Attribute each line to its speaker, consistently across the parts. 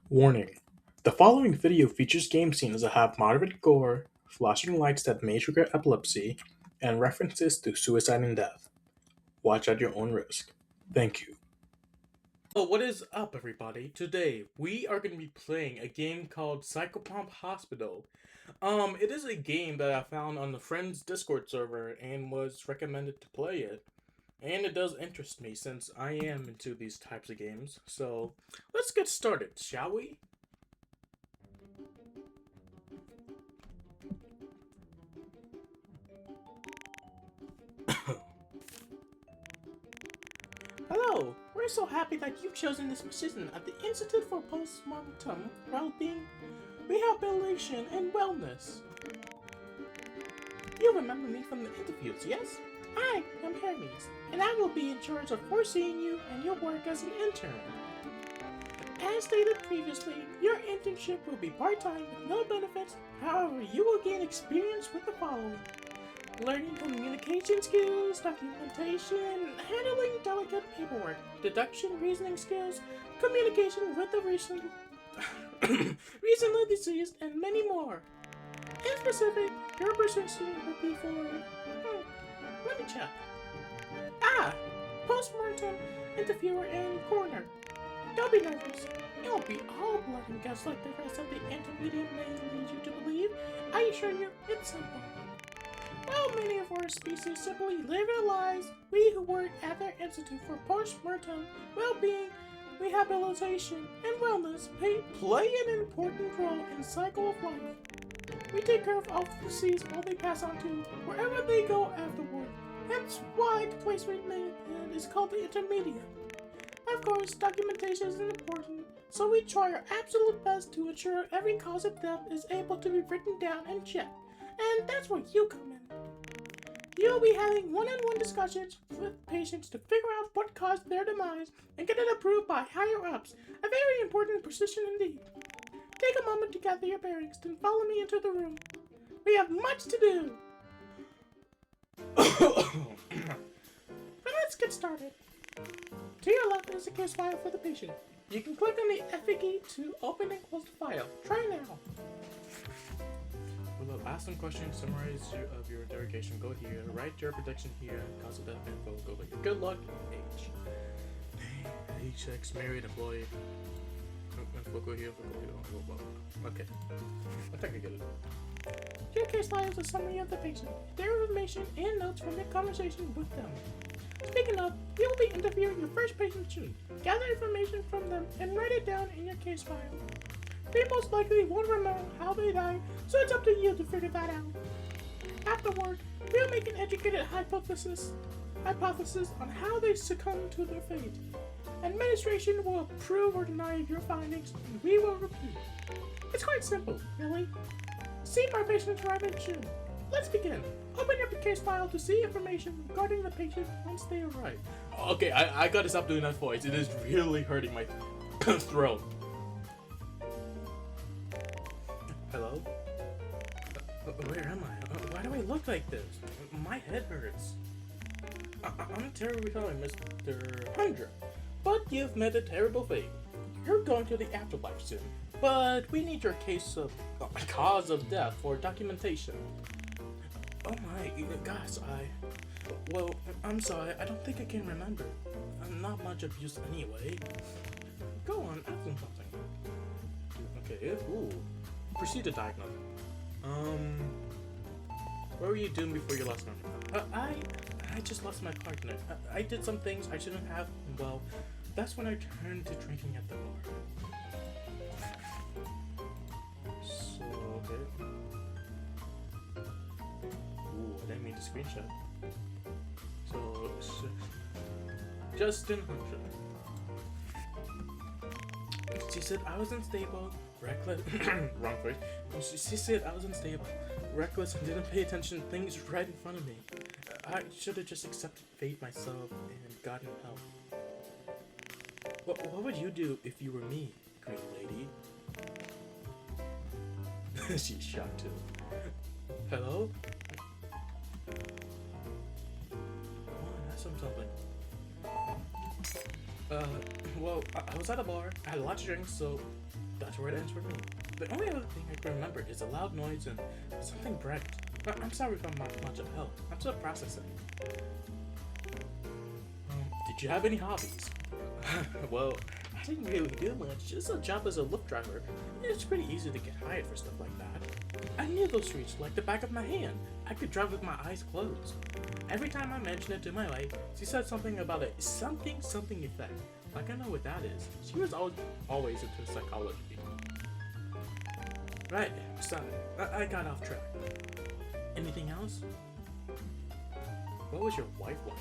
Speaker 1: Warning: the following video features game scenes that have moderate gore, flashing lights that may trigger epilepsy, and references to suicide and death. Watch at your own risk. Thank you. Oh, what is up, everybody? Today, we are going to be playing a game called Psychopomp Hospital. It is a game that I found on the Friends Discord server and was recommended to play it. And it does interest me since I am into these types of games. So, let's get started, shall we? Hello! We're so happy that you've chosen this position at the Institute for Postmortem Wellbeing, Rehabilitation, and Wellness. You remember me from the interviews, yes? I am Hermes, and I will be in charge of foreseeing you and your work as an intern. As stated previously, your internship will be part-time with no benefits. However, you will gain experience with the following: learning communication skills, documentation, handling delicate paperwork, deduction reasoning skills, communication with the recently deceased, and many more. In specific, your position would be for... let me check. Postmortem, interviewer, and coroner. Don't be nervous. It won't be all blood and guts like the rest of the Intermedium may lead you to believe. I assure you, it's simple. While many of our species simply live our lives, we who work at their Institute for Postmortem Wellbeing, Rehabilitation, and Wellness play an important role in the cycle of life. We take care of all the disease while they pass on to wherever they go afterward. Hence why the place we made is called the Intermedium. Of course, documentation is important, so we try our absolute best to ensure every cause of death is able to be written down and checked. And that's where you come in. You'll be having one-on-one discussions with patients to figure out what caused their demise and get it approved by higher-ups. A very important position indeed. Take a moment to gather your bearings, then follow me into the room. We have much to do. But let's get started. To your left is a case file for the patient. You can click on the FA key to open and close the file. Try now. We'll ask some questions, summarize your interrogation, go here, write your prediction here, cause of death info, go here. Good luck, age. Age, sex, married, employee. Go here, okay. I think I get it. Your case file is a summary of the patient, their information, and notes from your conversation with them. Speaking of, you will be interviewing your first patient soon. Gather information from them and write it down in your case file. They most likely won't remember how they died, so it's up to you to figure that out. Afterward, we'll make an educated hypothesis on how they succumbed to their fate. Administration will approve or deny your findings, and we will repeat. It's quite simple, really. See my patients arriving soon. Let's begin. Open up your case file to see information regarding the patient once they arrive. Okay, I gotta stop doing that voice. It is really hurting my throat. Hello? Where am I? Why do I look like this? My head hurts. I'm terribly sorry, Mr. Hundred, but you've met a terrible fate. You're going to the afterlife soon, but we need your cause of death for documentation. Oh my gosh, well, I'm sorry, I don't think I can remember. I'm not much of use anyway. Go on, ask them something. Okay, ooh. Proceed to diagnose. What were you doing before your last memory? I just lost my partner. I did some things I shouldn't have. Well, that's when I turned to drinking at the bar. So, okay. Ooh, I didn't mean to screenshot. So, Justin Hunter. She said I was unstable, reckless. Wrong phrase. She said I was unstable, reckless, and didn't pay attention to things right in front of me. I should have just accepted fate myself and gotten help. What would you do if you were me, green lady? She's shocked too. Hello? Come on, ask him something. Well, I was at a bar, I had a lot to drink, so that's where it ends for me. The only other thing I can remember is a loud noise and something bright. I'm sorry if I'm not much of help. I'm still processing. Did you have any hobbies? Well, I didn't really do much. Just a job as a Lyft driver. It's pretty easy to get hired for stuff like that. I knew those streets like the back of my hand. I could drive with my eyes closed. Every time I mentioned it to my wife, she said something about a something effect. Like I know what that is. She was always into psychology. Right, sorry, I got off track. Anything else? What was your wife like?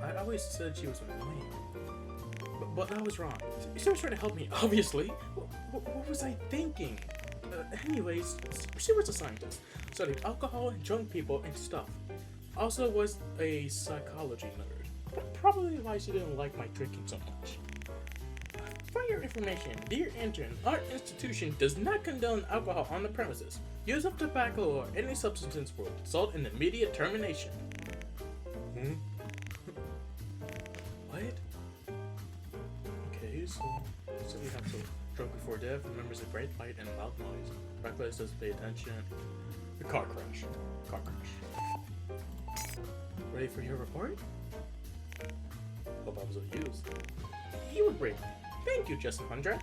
Speaker 1: I always said she was annoying. But I was wrong. She was trying to help me, obviously. What was I thinking? Anyways, she was a scientist. Studied alcohol and drunk people and stuff. Also was a psychology nerd. But probably why she didn't like my drinking so much. For your information, dear intern, our institution does not condone alcohol on the premises. Use of tobacco or any substance will result in immediate termination. What? Okay, so we have to drunk before death, remembers a bright light and loud noise, reckless doesn't pay attention, a car crash. Ready for your report? Hope I was of use. You were great. Thank you, Just 100.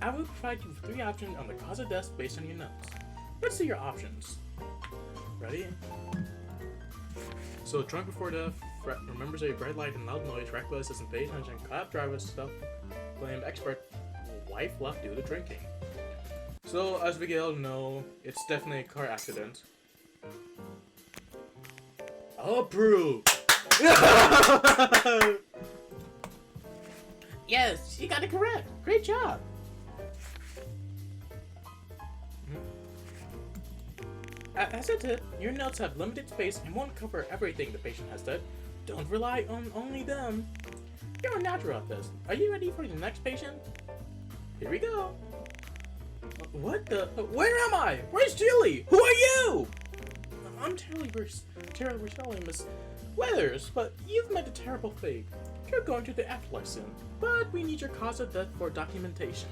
Speaker 1: I will provide you with 3 options on the cause of death based on your notes. Let's see your options. Ready? So, drunk before death, remembers a bright light and loud noise, reckless, doesn't pay attention, cop driver stuff, blamed expert, wife left due to drinking. So, as we all know, it's definitely a car accident. Approved! Yes, you got it correct. Great job. As I did, your notes have limited space and won't cover everything the patient has said. Don't rely on only them. You're a natural at this. Are you ready for the next patient? Here we go. What the? Where am I? Where's Julie? Who are you? I'm terribly Miss Weathers, but you've met a terrible fate. You're going to the afterlife soon, but we need your cause of death for documentation.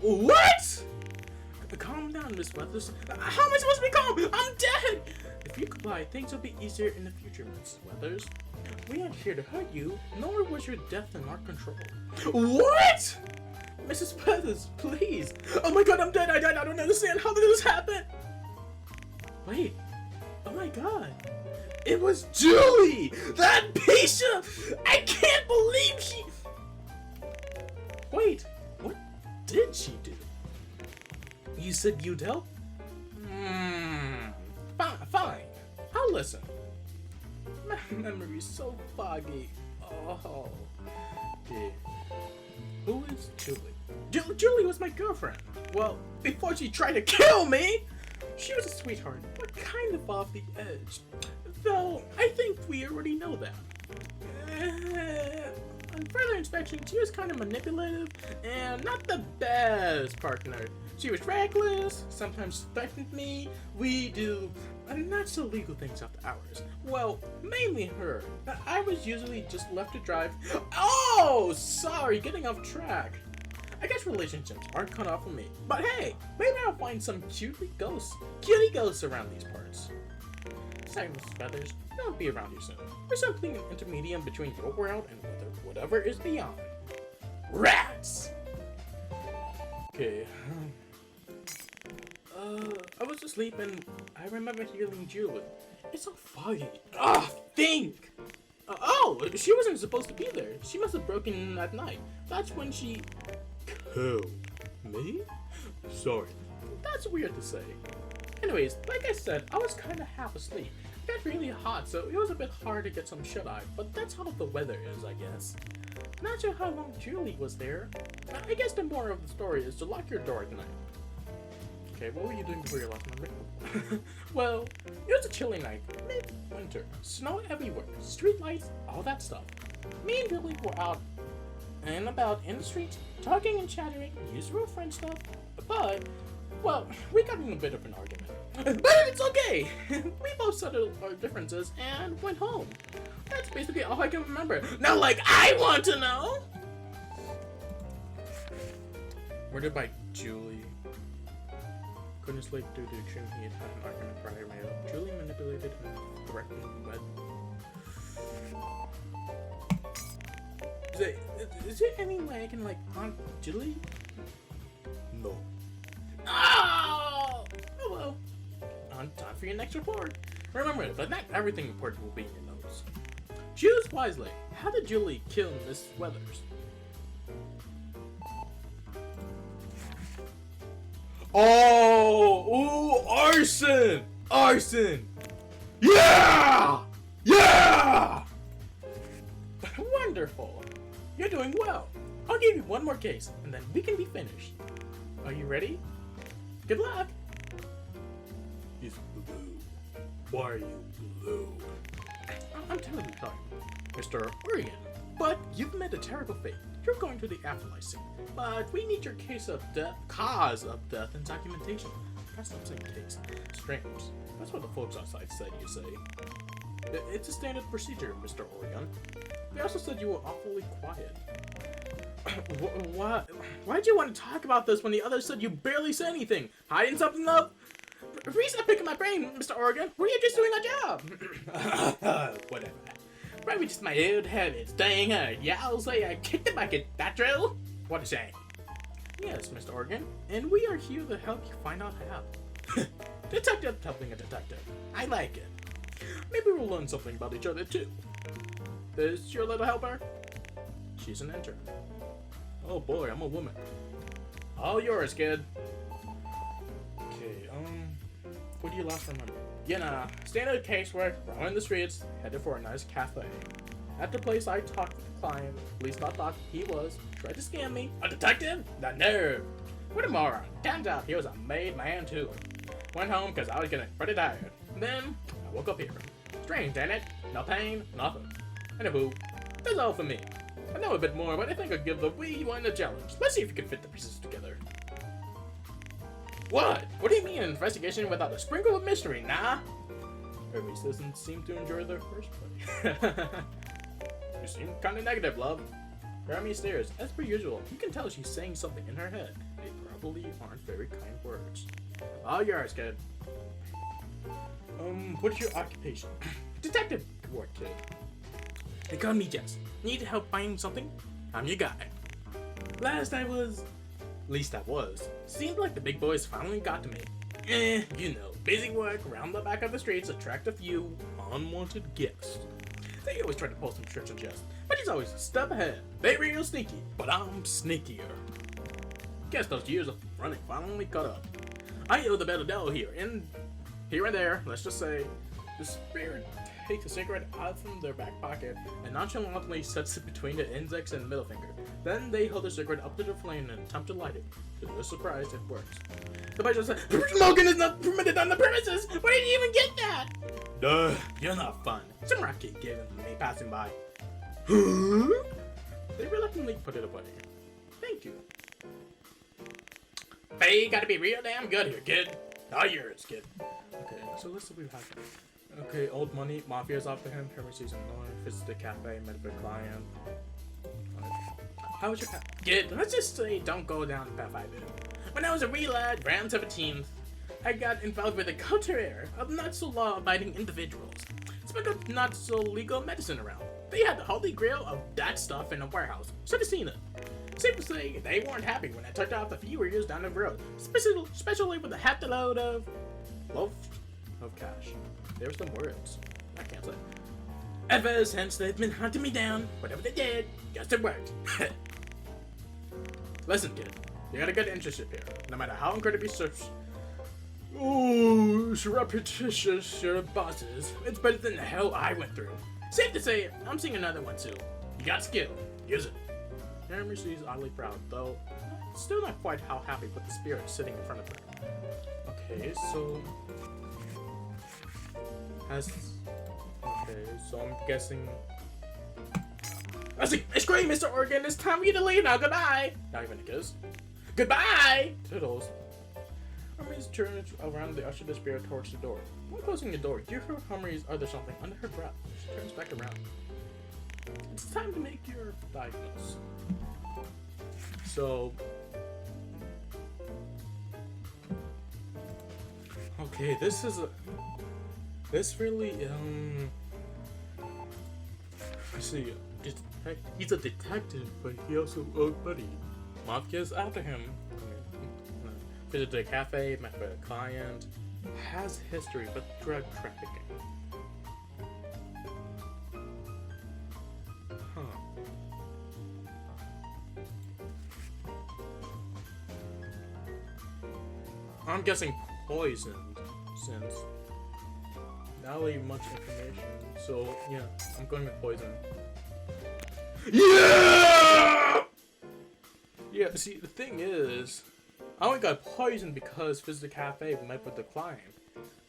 Speaker 1: What? Calm down, Miss Weathers. How am I supposed to be calm? I'm dead! If you comply, things will be easier in the future, Miss Weathers. We aren't here to hurt you, nor was your death in our control. What? Mrs. Weathers, please. Oh my god, I'm dead. I died. I don't understand. How did this happen? Wait. Oh my god. It was Julie! That patient! I can't believe she... Wait, what did she do? You said you'd help? Fine. I'll listen. My memory's so foggy. Oh. Yeah. Who is Julie? Julie was my girlfriend. Well, before she tried to kill me! She was a sweetheart, but kind of off the edge. Though, I think we already know that. On further inspection, she was kind of manipulative and not the best partner. She was reckless, sometimes threatened me. We do not so legal things after hours. Well, mainly her. I was usually just left to drive. Oh, sorry, getting off track. I guess relationships aren't cut off for me. But hey, maybe I'll find some cutie ghosts around these parts. Sorry, Miss Feathers, I won't be around here soon. We're something an intermedium between your world and whatever is beyond. Rats! Okay. I was asleep and I remember hearing Julie. It's so foggy. Think! She wasn't supposed to be there. She must have broken in at night. That's when she... killed me? Sorry. That's weird to say. Anyways, like I said, I was kinda half asleep. It got really hot, so it was a bit hard to get some shut-eye, but that's how the weather is, I guess. Not sure how long Julie was there. I guess the moral of the story is to lock your door at night. Okay, what were you doing before your last memory? Well, it was a chilly night, mid-winter, snow everywhere, street lights, all that stuff. Me and Julie were out and about in the streets, talking and chattering, usual friend stuff, but, well, we got in a bit of an argument. But it's okay! We both settled our differences and went home. That's basically all I can remember. Now, like, I want to know! Murdered by Julie. Couldn't sleep due to extreme heat. Had an argument prior mail. Julie manipulated and threatened Wed. Is there any way I can, like, haunt Julie? No. Oh! Oh well. On time for your next report. Remember, but not everything important will be in your notes. Choose wisely. How did Julie kill Miss Weathers? Oh! Ooh! Arson! Arson! Yeah! Yeah! Wonderful. You're doing well. I'll give you one more case, and then we can be finished. Are you ready? Good luck! He's blue. Why are you blue? I'm terribly sorry, Mr. Oregon, but you've met a terrible fate. You're going to the afterlife soon, but we need your cause of death and documentation. That's not saying case. Strange. That's what the folks outside said, you say. It's a standard procedure, Mr. Oregon. They also said you were awfully quiet. Why'd you want to talk about this when the others said you barely said anything? Hiding something up? Please stop picking my brain, Mr. Oregon. Were you just doing a job? Whatever. Probably just my old habits. Dang her. Yeah, I'll say I kicked the bucket. That drill? What a shame. Yes, Mr. Oregon. And we are here to help you find out how. Detective helping a detective. I like it. Maybe we'll learn something about each other, too. This your little helper? She's an intern. Oh boy, I'm a woman. All yours, kid. Okay, what do you last remember? You know, standard casework, roaming the streets, headed for a nice cafe. At the place I talked to the client, police thought he was, tried to scam me. A detective? The nerve! What a moron. Turns out he was a made man too. Went home because I was getting pretty tired. Then, I woke up here. Strange, ain't it? No pain, nothing. Anywho, that's all for me. I know a bit more, but I think I'll give the wee one a challenge. Let's see if you can fit the pieces together. What? What do you mean an investigation without a sprinkle of mystery, nah? Hermes doesn't seem to enjoy their first play. You seem kinda negative, love. Hermes stares. As per usual, you can tell she's saying something in her head. They probably aren't very kind words. All yours, kid. What is your occupation? Detective work, kid. They call me Jess. Need help finding something? I'm your guy. Least I was. Seemed like the big boys finally got to me. You know, busy work around the back of the streets attract a few unwanted guests. They always try to pull some tricks on Jess, but he's always a step ahead. They real sneaky, but I'm sneakier. Guess those years of running finally caught up. I owe the better dough here and there, let's just say, the spirit takes a cigarette out from their back pocket and nonchalantly sets it between the index and middle finger. Then they hold the cigarette up to the flame and attempt to light it. To their surprise, it works. The patient said, "Smoking is not permitted on the premises! Where did you even get that?" Duh, you're not fun. Some rocket gave it to me passing by. Huh? They reluctantly put it away. Thank you. Hey, gotta be real damn good here, kid. All yours, kid. Okay, so let's see what we have. Okay, old money, mafia's after him, Hermes season 9, visits the cafe, met a client. How was your path? Kid, let's just say don't go down the path I did. When I was a wee lad, around 17th, I got involved with a coterie of not-so-law-abiding individuals. Spoke of not-so-legal medicine around. They had the holy grail of that stuff in a warehouse. Should have seen it. Safe to say, they weren't happy when I took off a few years down the road, especially with a half the load of cash. There's some words. I can't say. Ever since they've been hunting me down, whatever they did, just it worked. Listen, kid, you got a good internship here. No matter how incredibly repetitious your boss is, it's better than the hell I went through. Safe to say, I'm seeing another one soon. You got skill. Use it. Jeremy seems oddly proud, though still not quite how happy with the spirit sitting in front of her. Okay, so I'm guessing. It's great, Mr. Oregon. It's time for you to leave now. Goodbye. Not even a kiss. Goodbye. Toodles. Hermes turns around the usher despair towards the door. When closing the door, you hear Hermes utter something under her breath. She turns back around. It's time to make your diagnosis. So, okay, this really, I see, he's a detective, but he also, oh buddy, Mafka's after him. Visited a cafe, met with a client, has history with drug trafficking. I'm guessing poisoned, since not really much information. So yeah, I'm going with poison. Yeah! Yeah, see, the thing is, I only got poisoned because visited cafe met with the client.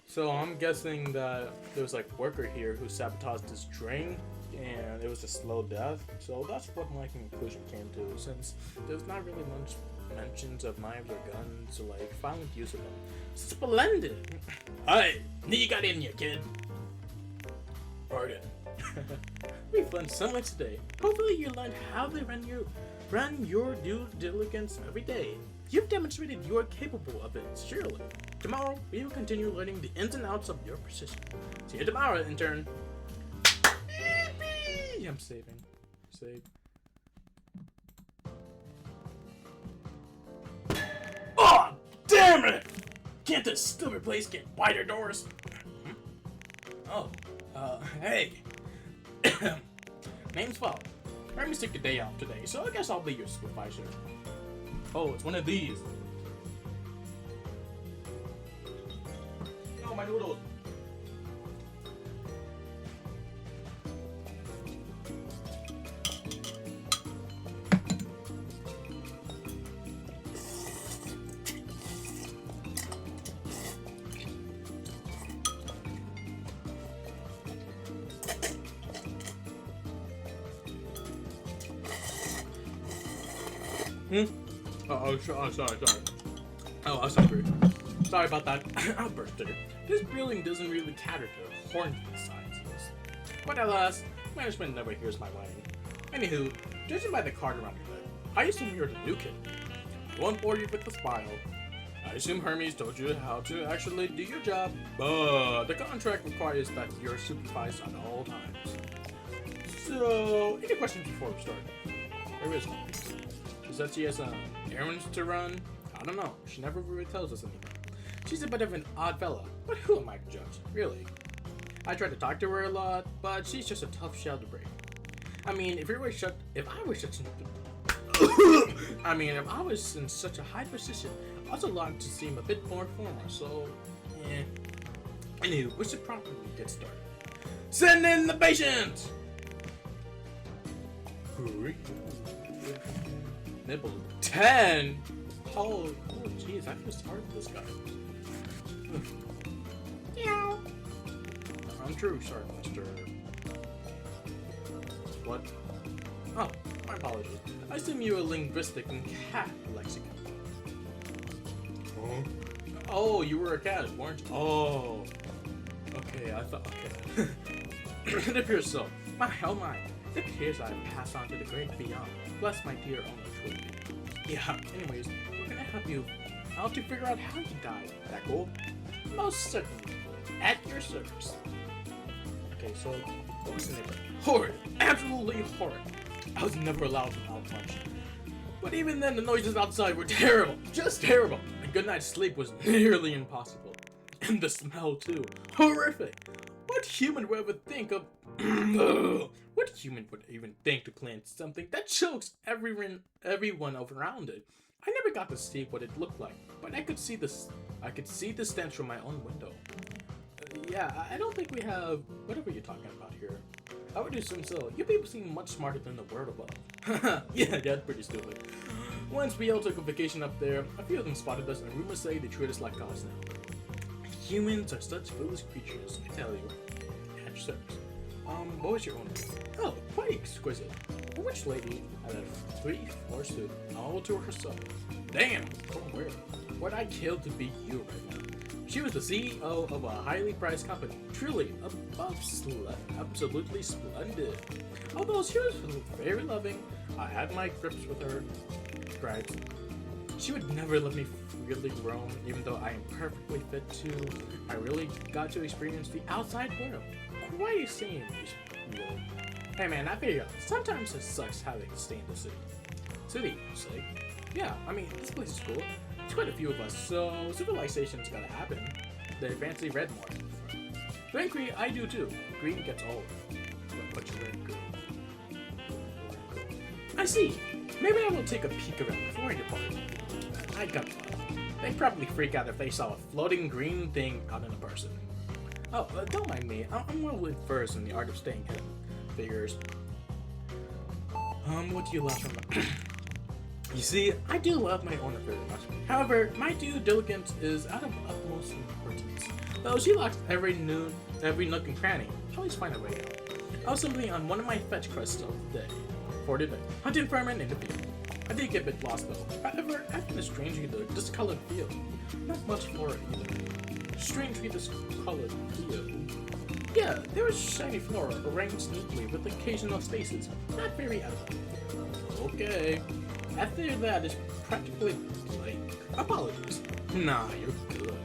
Speaker 1: So I'm guessing that there was like a worker here who sabotaged this drink and it was a slow death. So that's what my conclusion came to, since there's not really much mentions of knives or guns or like violent use of them. Splendid! Alright, you got in here, kid. Pardon. We've learned so much today. Hopefully you learned how to run your due diligence every day. You've demonstrated you are capable of it, surely. Tomorrow, we will continue learning the ins and outs of your position. See you tomorrow, intern. Yippee! I'm saving. Save. Oh, damn it! Can't this stupid place get wider doors? Oh, hey. Name's Fall. Hermes took the day off today, so I guess I'll be your supervisor. Oh, it's one of these. Oh, my noodles. Oh, sorry. Oh, I'm sorry. Sorry about that outburst there. This building doesn't really cater to horny sizes. But alas, management never hears my whining. Anywho, judging by the card around your leg, I assume you're the new kid. Won't bore you with the smile. I assume Hermes told you how to actually do your job, but the contract requires that you're supervised at all times. So, any questions before we start? There is one. She said she has errands to run. I don't know. She never really tells us anything. She's a bit of an odd fella, but who am I to judge, really? I tried to talk to her a lot, but she's just a tough shell to break. I mean, if I was in such a high position, I also like to seem a bit more formal. So, yeah. Anyway, we should probably get started. Send in the patient. Nibble 10. Oh, jeez, I feel sorry for this guy. Meow. I'm true, sorry, Mister. What? Oh, my apologies. I assume you a linguistic and cat lexicon. Oh. Oh, you were a cat, weren't you? Oh. Okay, I thought. Okay. It appears so. Oh my. It appears I have passed on to the great beyond. Bless my dear owner, truly. Yeah, anyways, we're gonna help you out to figure out how you died. That cool? Most certainly. At your service. Okay, so, what was the name? Horrid. Absolutely horrid. I was never allowed to mouth much. But even then, the noises outside were terrible. Just terrible. A good night's sleep was nearly impossible. And the smell, too. Horrific. What human would ever think of... What human would even think to plant something that chokes everyone around it? I never got to see what it looked like, but I could see the stench from my own window. Yeah, I don't think we have whatever you're talking about here. I would assume so. You people seem much smarter than the world above. Yeah, that's pretty stupid. Once we all took a vacation up there, a few of them spotted us, and rumors say they treat us like gods now. Humans are such foolish creatures, I tell you. At your service. What was your own name? Oh, quite exquisite. A rich lady had a 3-floor suite all to herself. Damn! From where?
Speaker 2: what I'd kill to be you right now. She was the CEO of a highly prized company, truly absolutely splendid. Although she was very loving, I had my grips with her gripes. She would never let me freely roam, even though I am perfectly fit to. I really got to experience the outside world. Quite a scene, really. Hey man, I figure sometimes it sucks having to stay in the city. City, you say? Yeah, I mean, this place is cool. There's quite a few of us, so civilization's gotta happen. They fancy red more. Frankly, I do too. Green gets old. But you're wearing green. I see. Maybe I will take a peek around before I depart. I got one. They'd probably freak out if they saw a floating green thing out in a person. Oh, don't mind me. I'm well versed in the art of staying hidden. Figures. What do you love from You see, I do love my owner very much. However, my due diligence is out of utmost importance. Though she locks every nook and cranny, I always find a way out. I was simply on one of my fetch quests of the day. For today, hunting vermin in the field. I did get a bit lost though. However, I found a strangely discolored field. Not much for it either. Strangely discolored field. Yeah, there was shiny flora arranged neatly with occasional spaces. Not very edible. Okay. After that, it's practically blank. Apologies. Nah, you're good.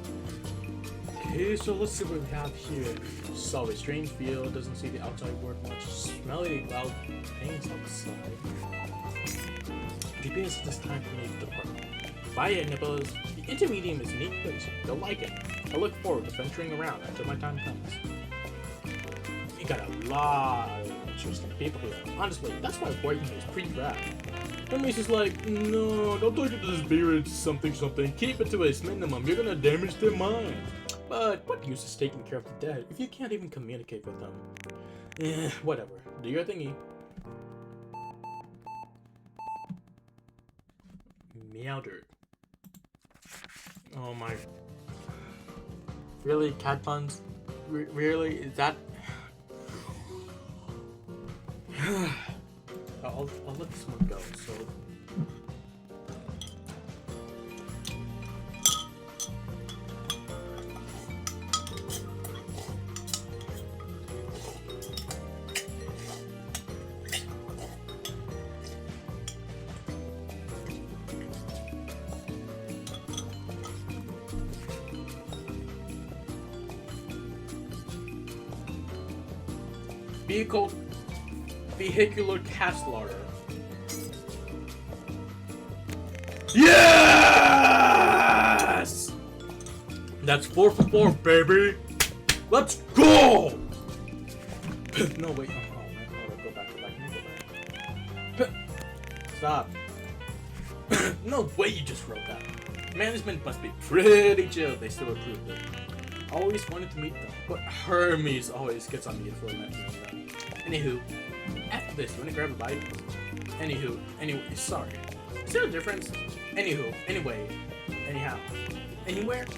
Speaker 2: Okay, so let's see what we have here. Saw a strange field, doesn't see the outside world much. Smelly loud things outside. DPS, it's time for me to depart. Bye, nipples. The Intermedium is a neat place. You'll like it. I look forward to venturing around until my time comes. You got a lot of interesting people here. Honestly, that's why working here is pretty rad. Hermes is like, no, don't take it to the spirit, something. Keep it to its minimum. You're gonna damage their mind. But what use is taking care of the dead if you can't even communicate with them? Whatever. Do your thingy. Meowder. Oh my. Really? Cat puns? Really? Is that... I'll let this one go, so... Vehicular cat slaughter. Yes! That's 4 for 4, baby. Let's go! No, wait. Oh, man. Go back. Stop. No way you just wrote that. Management must be pretty chill. They still approved it. Always wanted to meet them, but Hermes always gets on me for mentioning them. Anywho, after this, you wanna grab a bite? Anyway, sorry. Is there a difference? Anyhow. Anywhere?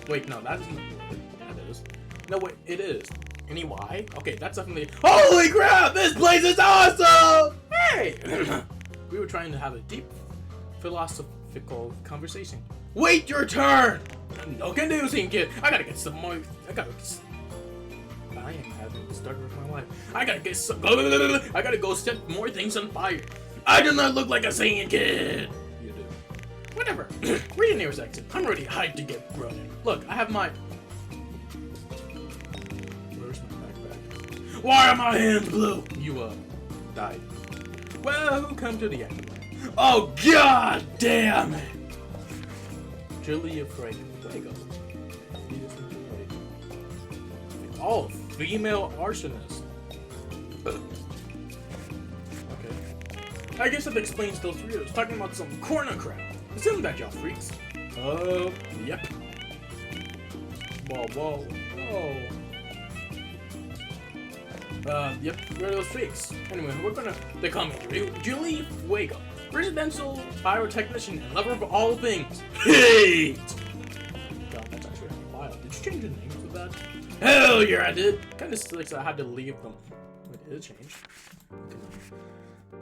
Speaker 2: Wait, no, that isn't the word. Yeah, it is. No, wait, it is. Anyway? Okay, that's definitely. Holy crap! This place is awesome! Hey! We were trying to have a deep philosophical conversation. Wait your turn! No conducing, kid. I gotta get some more. I am having the start of my life. I gotta go set more things on fire. I do not look like a Saiyan kid. You do. Whatever. Where's the nearest exit? I'm already hyped to get running. Look, I have my. Where's my backpack? Why are my hands blue? You died. Well, who come to the end? Oh god damn it! Julia Fuego. Oh, female arsonist. Okay. I guess that explains those videos talking about some corner crap. Isn't that y'all freaks? Yep. Whoa. Yep, where are those freaks? Anyway, they call me Julie Fuego. Residential pyrotechnician and lover of all things. Hate! God, that's actually wild. Did you change the name to that? Hell yeah, I did. Kinda sucks I had to leave them. Wait, did it change?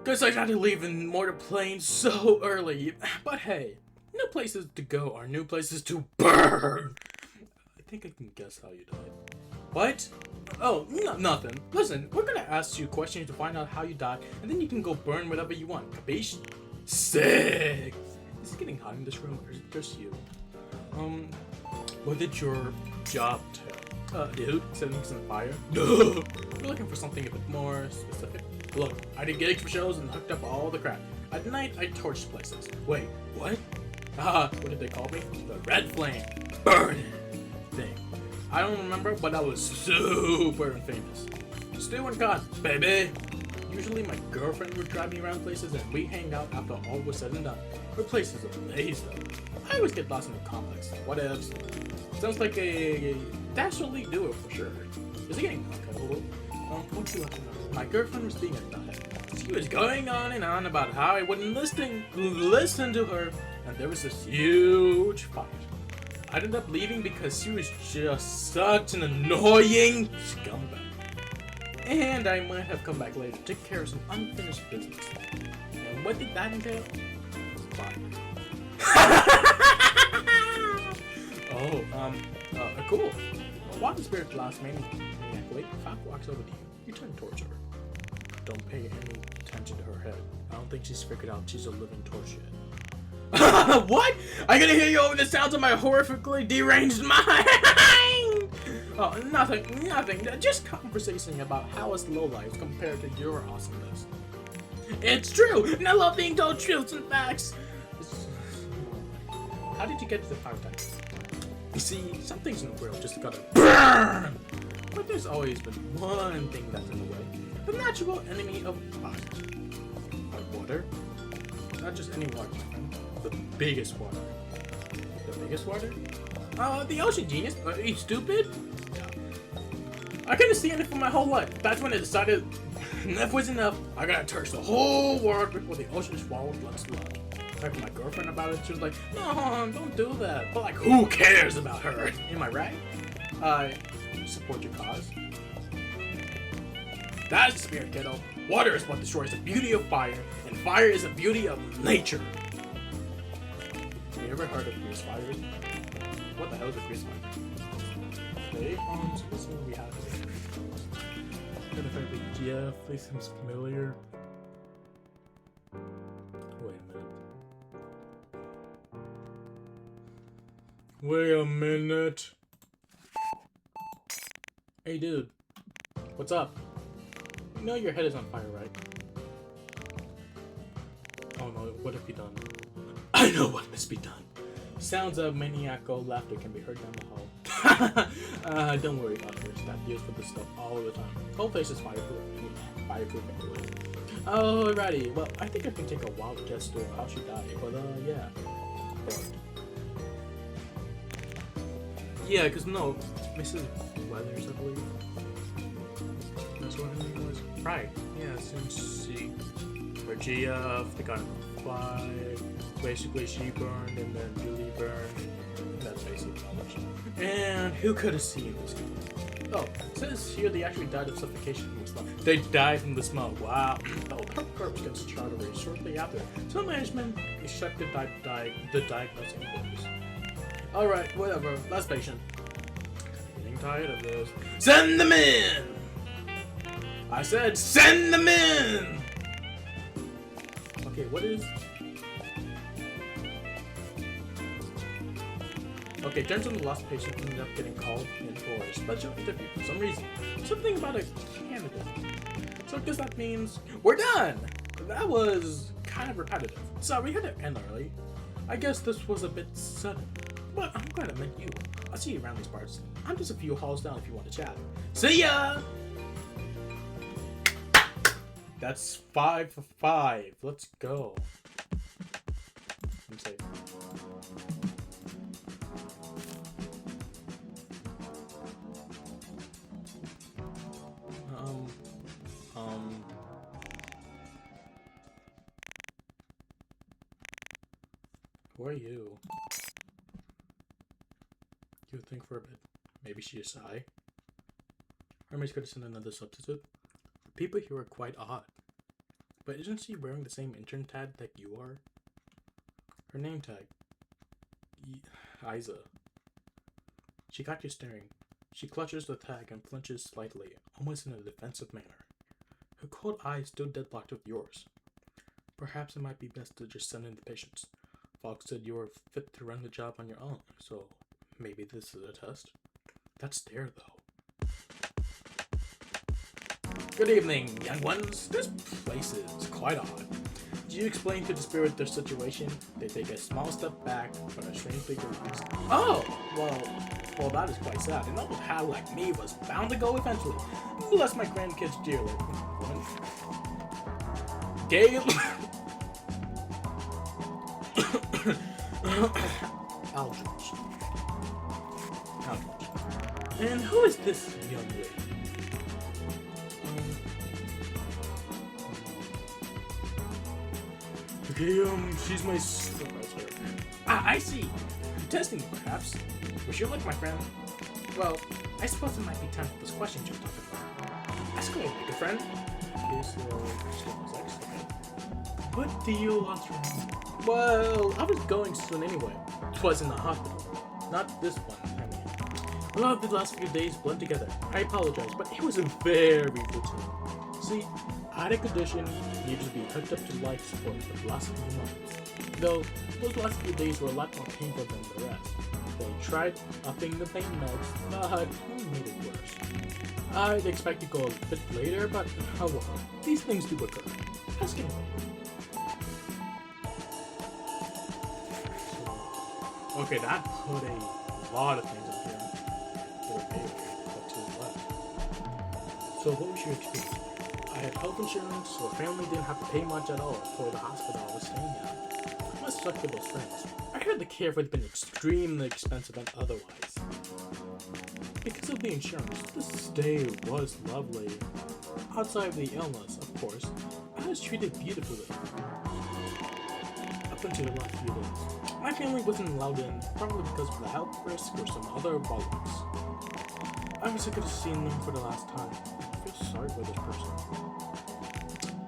Speaker 2: Guess I had to leave in Mortar Plains so early. But hey, New places to go are new places to burn. I think I can guess how you died. What? Oh, nothing. Listen, we're gonna ask you questions to find out how you died, and then you can go burn whatever you want. Capiche? Sick! Is it getting hot in this room, or is it just you? What did your job tell? Dude, setting things on fire? No! We're looking for something a bit more specific. Look, I did gigs for shows and hooked up all the crap. At night, I torched places. Wait, what? What did they call me? The Red Flame. Burn thing. I don't remember, but I was super famous. Still in God, baby! Usually my girlfriend would drive me around places and we hang out after all was said and done. Her place is a maze though. I always get lost in the complex. What ifs? Sounds like a dastardly duo for sure. Is it getting uncomfortable? What do you have to know? My girlfriend was being a nut. She was going on and on about how I wouldn't listen to her, and there was this huge fight. I ended up leaving because she was just such an annoying scumbag. And I might have come back later to take care of some unfinished business. And what did that entail? Fire. Cool. While the spirit last maniac wait, Falk walks over to you. You turn towards her. Don't pay any attention to her head. I don't think she's figured out she's a living torch yet. What? I gotta hear you over the sounds of my horrifically deranged mind! Oh, nothing. Just conversation about how us lowlifes compared to your awesomeness. It's true! And I love being told truths and facts! How did you get to the fire type? You see, some things in the world just gotta burn! But there's always been one thing that's in the way. The natural enemy of oxygen. Water? Not just any water, my friend. The biggest water. The biggest water? The ocean genius. Are you stupid? I couldn't stand it for my whole life. That's when I decided enough was enough. I gotta touch the whole world before the ocean swallowed like sludge. Talking to my girlfriend about it, she was like, "No, don't do that." But like, who cares about her? Am I right? I support your cause. That's the spirit, kiddo. Water is what destroys the beauty of fire, and fire is the beauty of nature. Have you ever heard of grease fires? What the hell is a grease fire? Okay, so this is what we have here. Yeah, place seems familiar. Wait a minute. Hey dude, what's up? You know your head is on fire, right? Oh no, what have you done? I know what must be done. Sounds of maniacal laughter can be heard down the hall. Don't worry about her. Staff deals with this stuff all the time. Whole place is fireproof. Fireproof anyway. Alrighty, well, I think I can take a wild guess to how she died, but yeah. Burned. Yeah, cause no, Mrs. Weathers, I believe. That's what her name was? Right, yeah, since she, they got in a fight. Basically, she burned and then Julie burned. That's basically knowledge. And who could have seen this? Oh, it says here they actually died of suffocation from the smoke. They died from the smoke. Wow. Oh, her corpse gets charted away shortly after. So management accepted the diagnosing orders. Alright, whatever. Last patient. Getting tired of this. Send them in! I said send them in! Okay, what is... Okay, turns out the last patient ended up getting called in for a special interview for some reason. Something about a candidate. So I guess that means we're done! That was kind of repetitive. So we had to end early. I guess this was a bit sudden. But I'm glad I met you. I'll see you around these parts. I'm just a few halls down if you want to chat. See ya! That's 5 for 5. Let's go. I'm safe. Who are you? You think for a bit. Maybe she is Psy? Hermes could have sent another substitute. The people here are quite odd. But isn't she wearing the same intern tag that you are? Her name tag. Isa. She got you staring. She clutches the tag and flinches slightly, almost in a defensive manner. Her cold eyes still deadlocked with yours. Perhaps it might be best to just send in the patients. Fox said you were fit to run the job on your own, so maybe this is a test. That stare, though. Good evening, young ones. This place is quite odd. Do you explain to the spirit their situation? They take a small step back, but are strangely relaxed. Oh, well, that is quite sad. An old hat like me was bound to go eventually. Bless my grandkids dearly. Gail. Aldrich. And who is this young lady? Okay, she's my supervisor. I see. Testing, perhaps. Would you like my friend? Well, I suppose it might be time for those questions you're talking about. Ask away, my good friend. Is sex? Okay. What do you want from me? Well, I was going soon anyway. 'Twas in the hospital. Not this one, I mean. A lot of the last few days blend together. I apologize, but it was a very routine. See, I had a condition, needed to be hooked up to life support for the last few months. Though, those last few days were a lot more painful than the rest. They tried upping the pain meds, but it made it worse. I'd expect to go a bit later, but oh well, these things do occur. Ask anyway. Okay, that put a lot of things up here. They were paid, but to what? So what was your experience? I had health insurance, so family didn't have to pay much at all for the hospital I was staying at. I must suck for those friends. I heard the care would have been extremely expensive and otherwise. Because of the insurance, the stay was lovely. Outside of the illness, of course, I was treated beautifully. Up until the last few days. My family wasn't allowed in, probably because of the health risk or some other bollocks. I wish I could have seen them for the last time. I feel sorry for this person.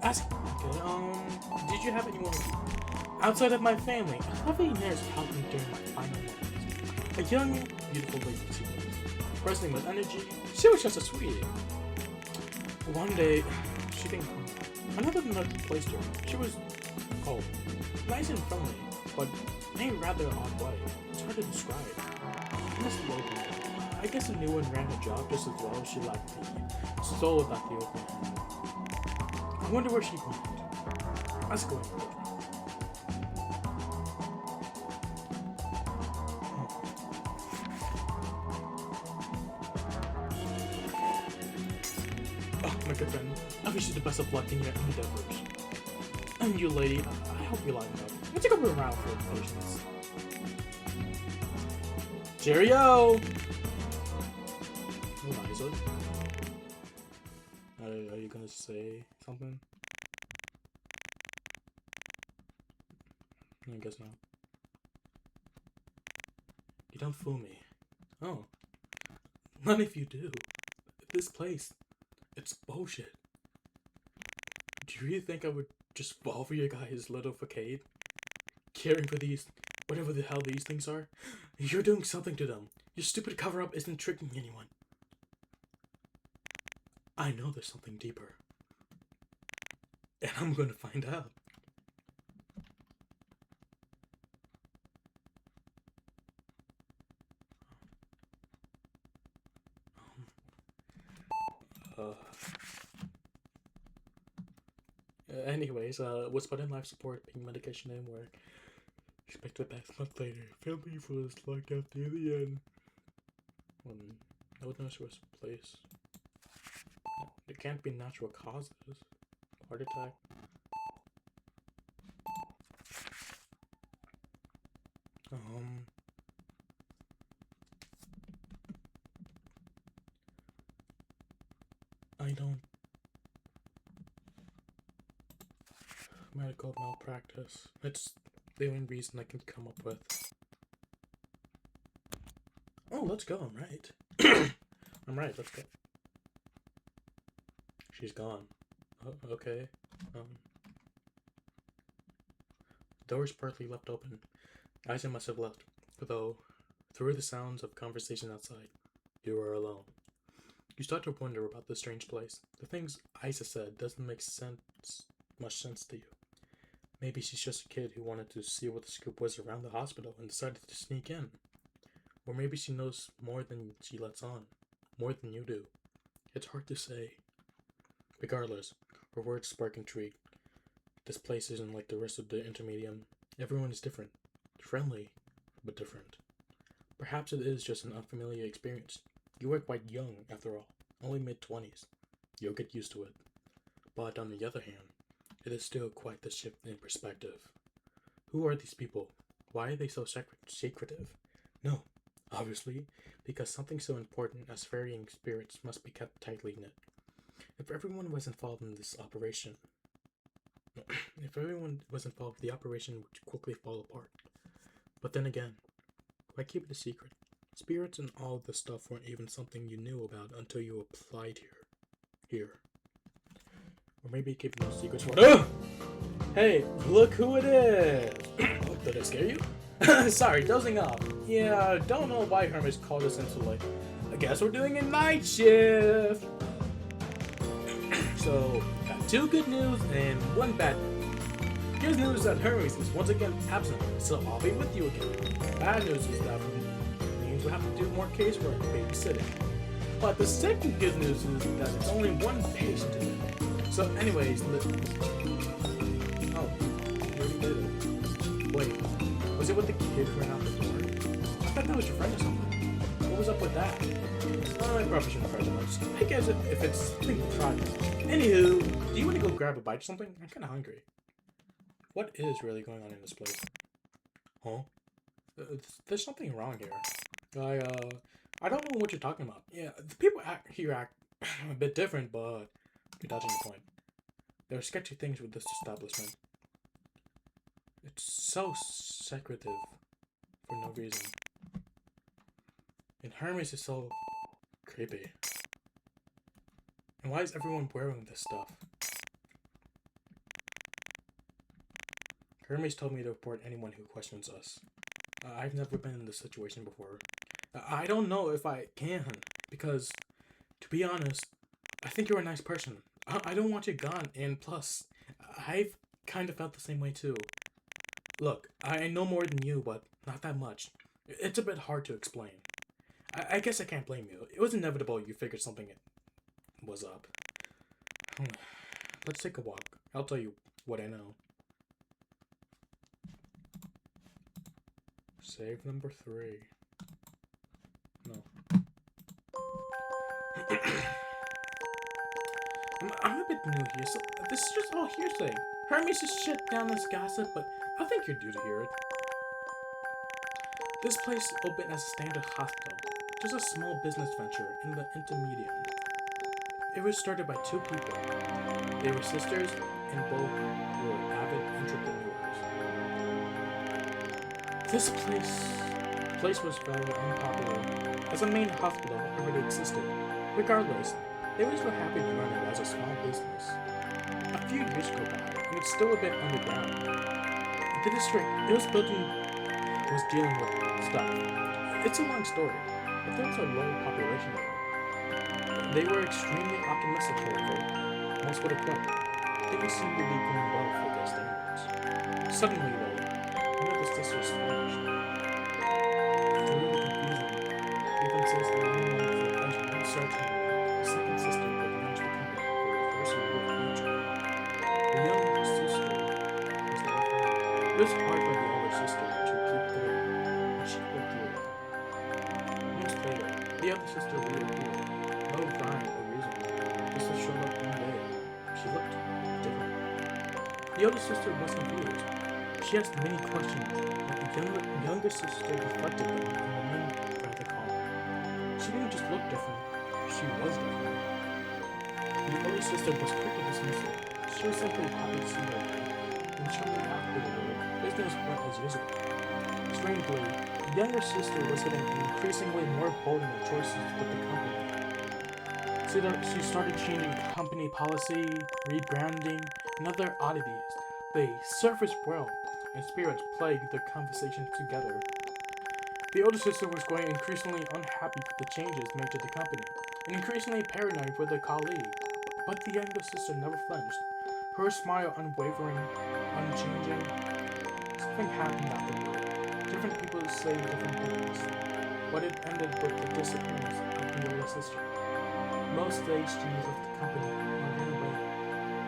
Speaker 2: Okay, did you have anyone with you? Outside of my family, a lovely nurse helped me during my final moments. A young, beautiful lady she was. Bursting with energy, she was just a sweetie. One day, she didn't come. Another nurse replaced her. She was cold, nice and friendly, but in a rather odd way. It's hard to describe. I must be open. I guess a new one ran her job just as well as she liked the soul about the open hand. I wonder where she went. Let's go in. Oh, my good friend. I wish you the best of luck in your endeavors. And you, lady, I hope you line up. Let's go around for patience. Cheerio! Eliza? Are you gonna say something? I guess not. You don't fool me. Oh. Not if you do. This place, it's bullshit. Do you really think I would just fall for your guys' little facade? Caring for these, whatever the hell these things are? You're doing something to them. Your stupid cover-up isn't tricking anyone. I know there's something deeper. And I'm gonna find out. Anyways, was put in life support, being medication didn't work. Expected back a month later. Family was locked out near the end. When no nurse was placed. There can't be natural causes. Heart attack. I don't. Medical malpractice. It's the only reason I can come up with. Oh, let's go. I'm right. I'm right. Let's go. She's gone. Oh, okay. Door's partly left open. Isa must have left, though through the sounds of conversation outside, you were alone. You start to wonder about this strange place. The things Isa said doesn't make much sense to you. Maybe she's just a kid who wanted to see what the scoop was around the hospital and decided to sneak in. Or maybe she knows more than she lets on, more than you do. It's hard to say. Regardless, her words spark intrigue. This place isn't like the rest of the Intermedium. Everyone is different. Friendly, but different. Perhaps it is just an unfamiliar experience. You are quite young, after all. Only mid-20s. You'll get used to it. But on the other hand, it is still quite the shift in perspective. Who are these people? Why are they so secretive? No, obviously, because something so important as ferrying spirits must be kept tightly knit. If everyone was involved in this operation, the operation would quickly fall apart. But then again, why keep it a secret? Spirits and all this stuff weren't even something you knew about until you applied here. Or maybe keep no secrets for— Ugh! Hey, look who it is! Did I scare you? Sorry, dozing off. Yeah, don't know why Hermes called us in so late. I guess we're doing a night shift! So, got 2 good news and 1 bad news. Good news that Hermes is once again absent, so I'll be with you again. Bad news is that means we'll have to do more casework and babysitting. But the second good news is that it's only 1 patient today. So anyways, oh, where did it? Wait, was it with the kid who ran out the door? I thought that was your friend or something. What was up with that? I probably shouldn't have much. I guess if it's something private. Anywho, do you want to go grab a bite or something? I'm kind of hungry. What is really going on in this place? Huh? There's something wrong here. I don't know what you're talking about. Yeah, the people here act a bit different, but you're dodging the point. There are sketchy things with this establishment. It's so secretive for no reason. And Hermes is so creepy. And why is everyone wearing this stuff? Hermes told me to report anyone who questions us. I've never been in this situation before. I don't know if I can, because, to be honest, I think you're a nice person. I don't want you gone, and plus, I've kind of felt the same way too. Look, I know more than you, but not that much. It's a bit hard to explain. I guess I can't blame you. It was inevitable you figured something was up. Let's take a walk. I'll tell you what I know. Save number 3. No. I'm a bit new here, so this is just all hearsay. Hermes just shut down this gossip, but I think you're due to hear it. This place opened as a standard hospital, just a small business venture in the Intermedium. It was started by 2 people. They were sisters, and both were avid entrepreneurs. This place was very unpopular, as a main hospital already existed. Regardless, they were so happy to run it as a small business. A few years go by, and it's still a bit underground. The district it was building was dealing with stuff. It's a long story, but there was a low population there. They were extremely optimistic, however. Most would have quit. Things seemed to be going well for their standards. Suddenly, though, one of the sisters vanished. Through the confusion, even says that anyone from one searching, the second sister would manage to come back for the first year of future. The young sister was left behind. It was hard for the older sister to keep going, but she pulled through it. Months later, the other sister reappeared. No rhyme or reason. Just to show up one day. She looked different. The older sister was confused. She asked many questions, but the younger sister reflected them and remained rather calm. She didn't just look different, she was different. The older sister was quick to dismiss it. She was simply happy to see her again, and shortly afterward, business went as usual. Strangely, the younger sister was getting increasingly more bold in her choices with the company. She started changing company policy, rebranding, and other oddities. They surfaced well, and spirits plagued the conversations together. The older sister was growing increasingly unhappy with the changes made to the company, and increasingly paranoid with the colleague. But the younger sister never flinched, her smile unwavering, unchanging. Something happened after that. Different people say different things, but it ended with the disappearance of the older sister. Most days she left the company or ran away,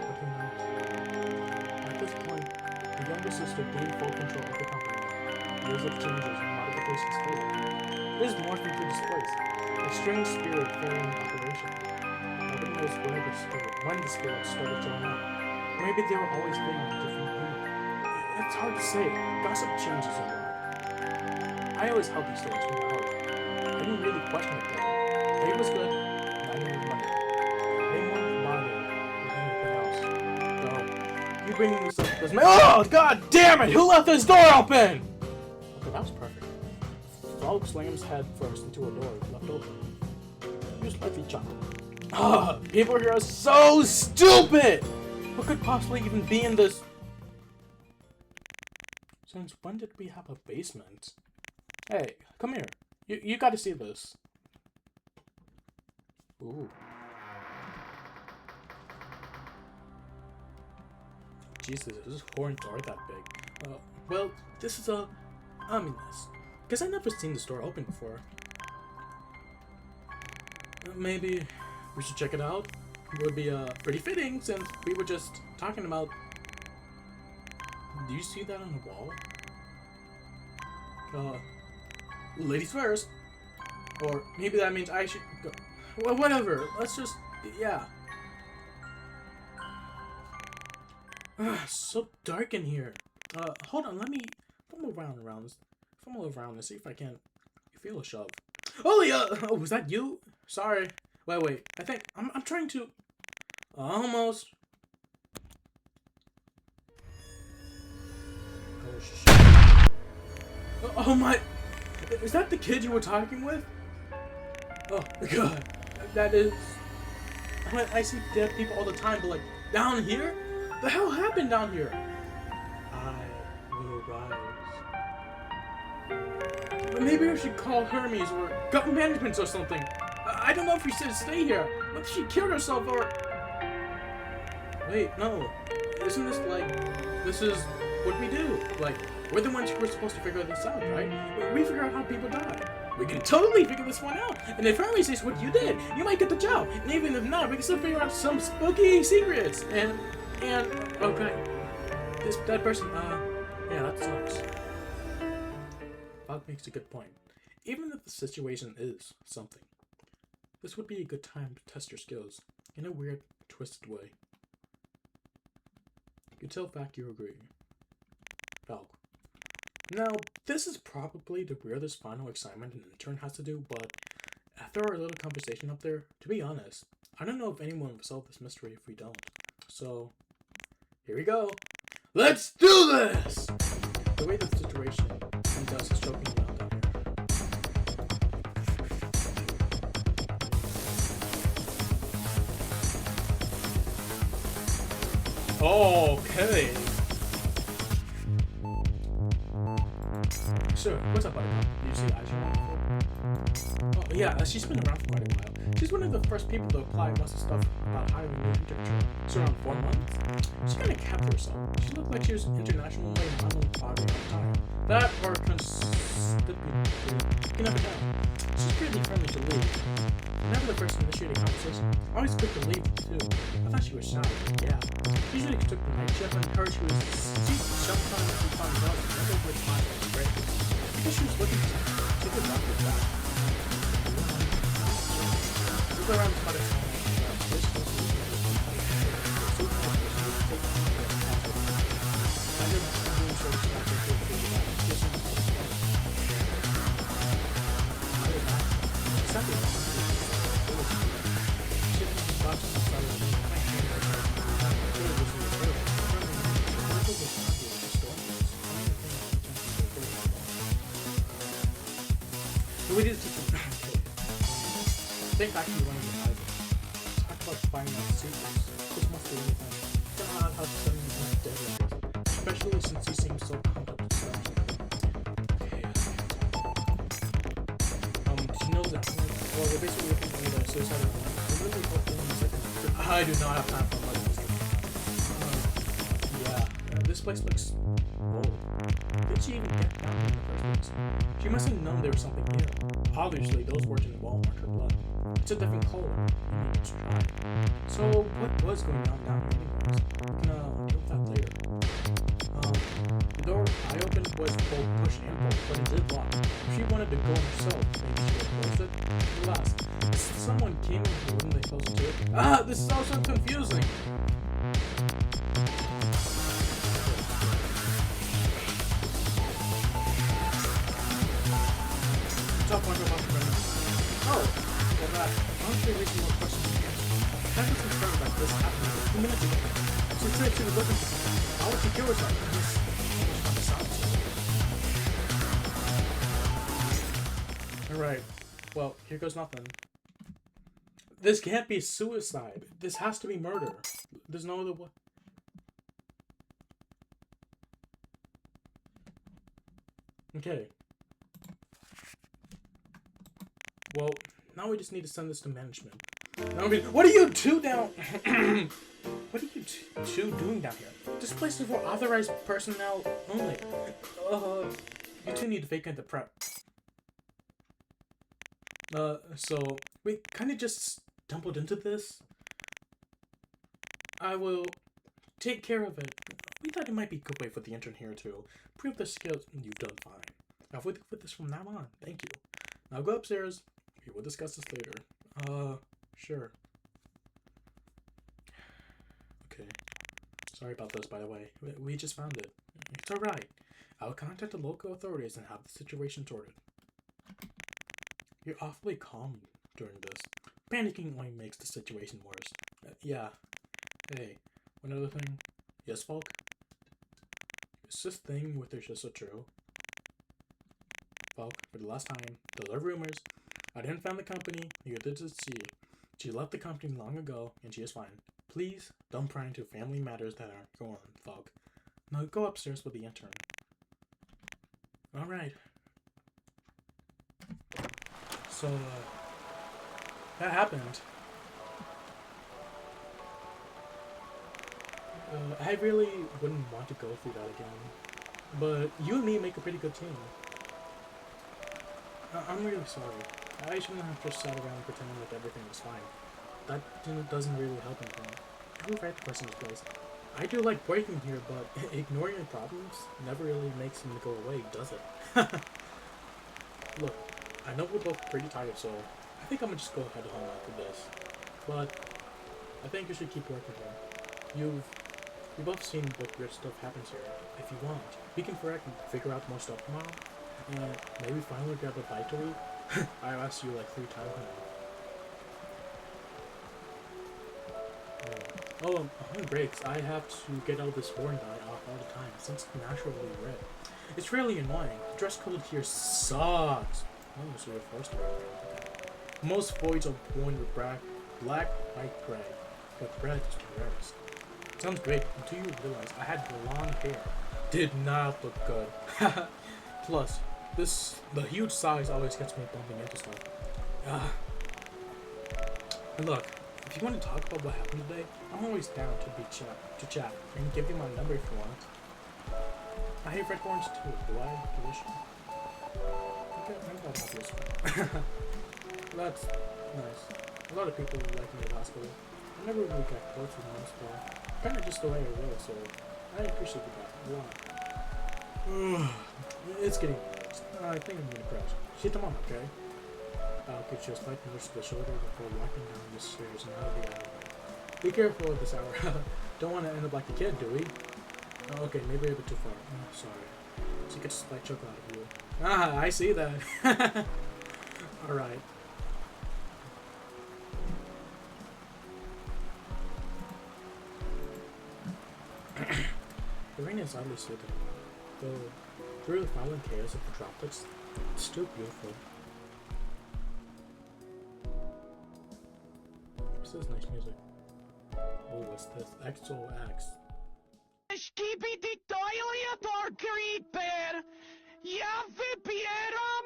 Speaker 2: but who knows? At this point, the younger sister gained full control of the company. Years of changes and modifications faded. It is morphing to displace, a strange spirit failing in operation. Nobody knows when the spirit started showing up. Maybe they were always there on a different planet. It's hard to say. Gossip changes a lot. I always held these stories from my heart. I didn't really question it though. It was good, and I needed money. I didn't want to combine it with anything else. So, you bringing this up doesn't make— Oh, god damn it! Who left this door open? Okay, that was perfect. Frog slams head first into a door left open. He was slightly chuckled. People here are so stupid! What could possibly even be in this? Since when did we have a basement? Hey, come here. You gotta see this. Ooh. Jesus, those horns aren't that big. Well, this is a ominous. Guess I've never seen this door open before. Maybe we should check it out. It would be pretty fitting since we were just talking about. Do you see that on the wall? Ladies first. Or maybe that means I should go. Well, whatever. Let's just, yeah. So dark in here. Hold on. Let me fumble around and see if I can feel a shove. Oh, was that you? Sorry. Wait. I think I'm trying to. Almost. Oh shit. Oh my. Is that the kid you were talking with? Oh god. That is. I see dead people all the time, but like down here? The hell happened down here? I will rise. Maybe I should call Hermes or government management or something. I don't know if we should stay here. What if she killed herself or... Wait, no. Isn't this like... This is what we do. Like, we're the ones who were supposed to figure this out, right? We figure out how people die. We can totally figure this one out. And if Hermes is what you did, you might get the job. And even if not, we can still figure out some spooky secrets. And okay. This dead person, yeah, that sucks. Bob makes a good point. Even if the situation is something, this would be a good time to test your skills in a weird, twisted way. You can tell back you agree. Falk. Now, this is probably the weirdest final assignment an intern has to do, but after our little conversation up there, to be honest, I don't know if anyone will solve this mystery if we don't. So, here we go. Let's do this! The way the situation and dust is choking me out down here. Okay. Sure, what's up, Buttercup? You see Aisha before? Oh, yeah, she's been around for quite a while. She's one of the first people to apply most of the stuff about hiring new internship. It's around 4 months. She kind of kept herself. She looked like she was internationally handling poverty at the time. That or conspicuously. You can never tell. She's pretty friendly to leave. Never the first to initiate a conversation. Always quick to leave, too. I thought she was shy. Yeah. Usually she took the night shift and her she sometimes she found out never would find her great. Because she was looking for something. She could not get back. Look around the butter. We did think back to one of the Bible. Talk about finding out secrets. This must be anything. Don't know how to study these dead, especially since he seems so calm. Well, we're basically looking at a suicide bomb. I'm really hoping in a second. I do not have time for much this game. This place looks old. Did she even get down in the first place? She must have known there was something here. Obviously, those words in the wall aren't her blood. It's a different color. Let's try. So, what was going on down here anyways? We can deal with that later. The door I opened was both push and pull, but it did lock. If she wanted to go herself, maybe she would have closed it. Alas, someone came in here when they closed it too. Ah, this is also confusing. Top one about the Oh, well that. Honestly, raising more questions than answers. I had this concern about this happening a few minutes ago. She said she was looking for something. How would she kill herself? Alright, well, here goes nothing. This can't be suicide. This has to be murder. There's no other way. Okay. Well, now we just need to send this to management. Now what are you two down? What are you two doing down here? This place is for authorized personnel only. You two need to vacate the prep. So we kind of just stumbled into this. I will take care of it. We thought it might be a good way for the intern here to prove the skills. You've done fine. Now with this from now on. Thank you. Now go upstairs. We will discuss this later. Sure. Okay. Sorry about this, by the way. We just found it. It's alright. I'll contact the local authorities and have the situation sorted. You're awfully calm during this. Panicking only makes the situation worse. Yeah. Hey, one other thing. Yes, Falk? Is this thing with her sister true? Falk, for the last time, those are rumors. I didn't found the company, neither did she. She left the company long ago, and she is fine. Please, don't pry into family matters that aren't your own, Falk. Now go upstairs with the intern. Alright. So, that happened. I really wouldn't want to go through that again. But you and me make a pretty good team. I'm really sorry. I shouldn't have just sat around pretending that everything was fine. That doesn't really help anything. You're right to question this place. I do like breaking here, but ignoring your problems never really makes them go away, does it? Look, I know we're both pretty tired, so I think I'm gonna just go head home after this. But I think you should keep working here. You've both seen what weird stuff happens here. If you want, we can figure out more stuff tomorrow, and maybe finally grab a bite to eat. I asked you like 3 times now. On breaks, I have to get all this foreign dye off all the time since it's naturally red. It's really annoying. The dress code here sucks. Oh, so you're forced to wear it. Most voids are worn with black, white, gray, but red is the rarest. Sounds great until you realize I had blonde hair. Did not look good. Plus, the huge size always gets me bumping into stuff. Look, if you want to talk about what happened today, I'm always down to chat and give you my number if you want. I hate red orange too. Do I? Delicious. Okay, I'm glad about this one. That's nice. A lot of people like me at hospital. I never really got close with most, but kind of just the way I was, so I appreciate that a lot. It's getting worse. I think I'm gonna crash. Shit, come on, okay? I'll get you a slight nurse to the shoulder before walking down the stairs and out of the alleyway. Be careful at this hour. Don't want to end up like a kid, do we? Oh, okay, maybe a bit too far. Oh, sorry. She gets a slight choke out of you. Ah, I see that. Alright. The rain is oddly soothing, though through the violent chaos of the droplets, it's still beautiful. This is nice music. Oh, what's this? XOX.
Speaker 3: Skibidi toilet or creeper! Ja wybieram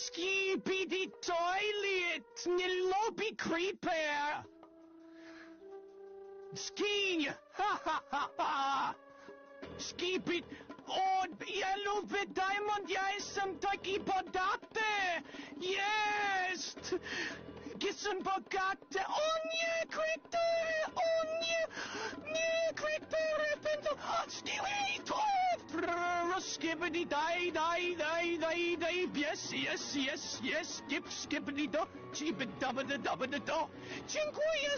Speaker 3: Skibidi toilet, lobby creeper. Ski, ha ha ha ha. Skibid, yellow bit diamond, yes, some taki podate. Yes. Gissen bogate, onje critter, onje critter, repento, stewie, skibbity die, yes, skip, skippity do, cheep it, dubba da do, chinquia